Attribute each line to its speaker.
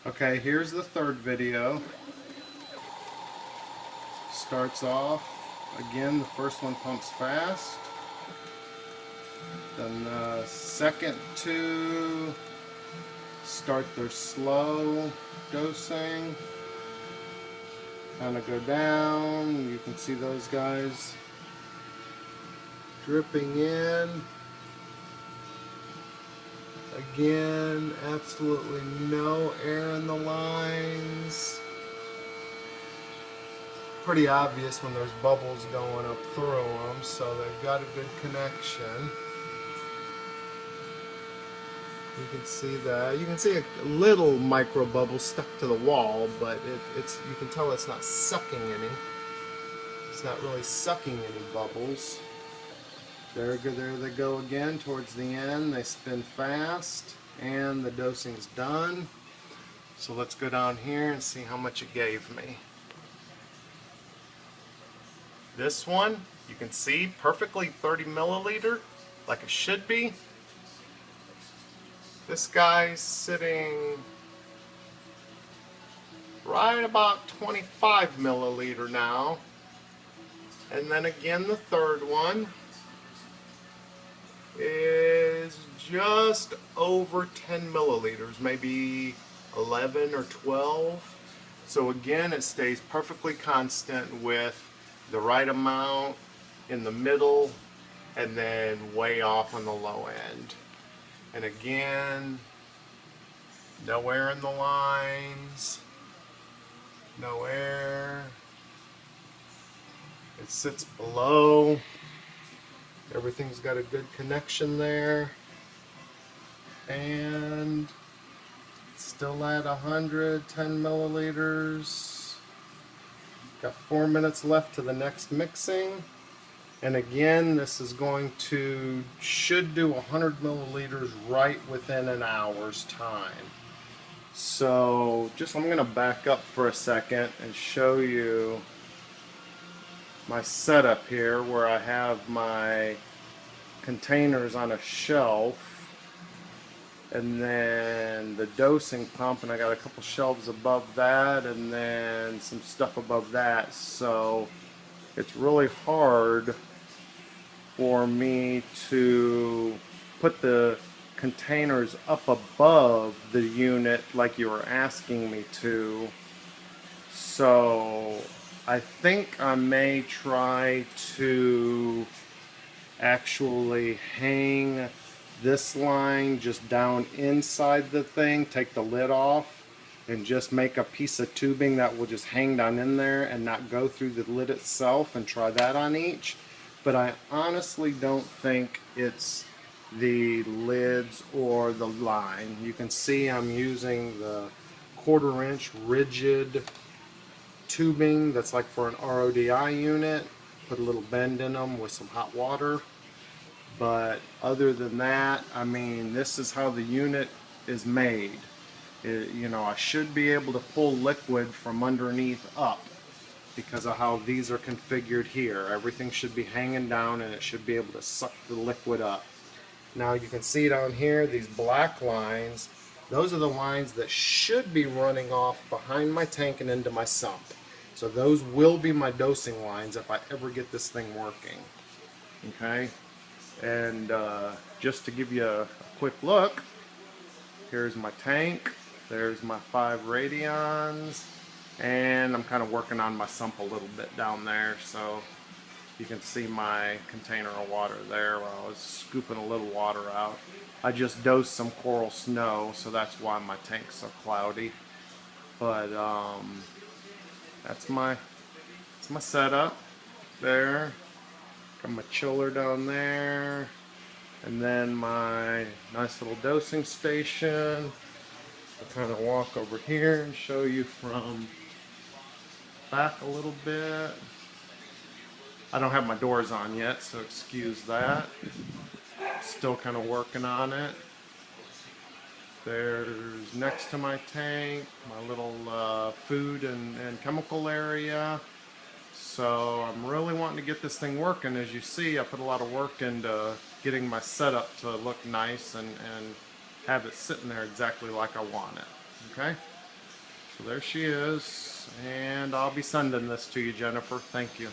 Speaker 1: Okay, here's the third video. Starts off, again, the first one pumps fast. Then the second two start their slow dosing. Kind of go down. You can see those guys dripping in. Again, absolutely no air in the lines. Pretty obvious when there's bubbles going up through them, so they've got a good connection. You can see that. You can see a little micro bubble stuck to the wall, but you can tell it's not sucking any. It's not really sucking any bubbles. There they go again towards the end. They spin fast and the dosing's done. So let's go down here and see how much it gave me. This one, you can see perfectly 30 milliliter, like it should be. This guy's sitting right about 25 milliliter now. And then again, the third one is just over 10 milliliters, maybe 11 or 12. So again, it stays perfectly constant with the right amount in the middle and then way off on the low end. And again, no air in the lines, no air. It sits below. Everything's got a good connection there. And still at 110 milliliters. Got 4 minutes left to the next mixing. And again, this is going to, should do 100 milliliters right within an hour's time. So I'm going to back up for a second and show you my setup here where I have my containers on a shelf and then the dosing pump, and I got a couple shelves above that and then some stuff above that. So it's really hard for me to put the containers up above the unit like you were asking me to. So I think I may try to actually hang this line just down inside the thing, take the lid off, and just make a piece of tubing that will just hang down in there and not go through the lid itself, and try that on each. But I honestly don't think it's the lids or the line. You can see I'm using the 1/4 inch rigid tubing that's like for an RODI unit. Put a little bend in them with some hot water. But other than that, I mean, this is how the unit is made. You know, I should be able to pull liquid from underneath up because of how these are configured here. Everything should be hanging down and it should be able to suck the liquid up. Now you can see down here, these black lines, those are the lines that should be running off behind my tank and into my sump. So those will be my dosing lines if I ever get this thing working. Okay, and just to give you a quick look, here's my tank, there's my 5 radions, and I'm kind of working on my sump a little bit down there, so you can see my container of water there while I was scooping a little water out. I just dosed some coral snow, so that's why my tank's so cloudy. But that's my setup there. Got my chiller down there, and then my nice little dosing station. I'll kind of walk over here and show you from back a little bit. I don't have my doors on yet, so excuse that. Still kind of working on it. There's next to my tank, my little food and chemical area. So I'm really wanting to get this thing working. As you see, I put a lot of work into getting my setup to look nice and have it sitting there exactly like I want it. Okay? there she is, and I'll be sending this to you, Jennifer. Thank you.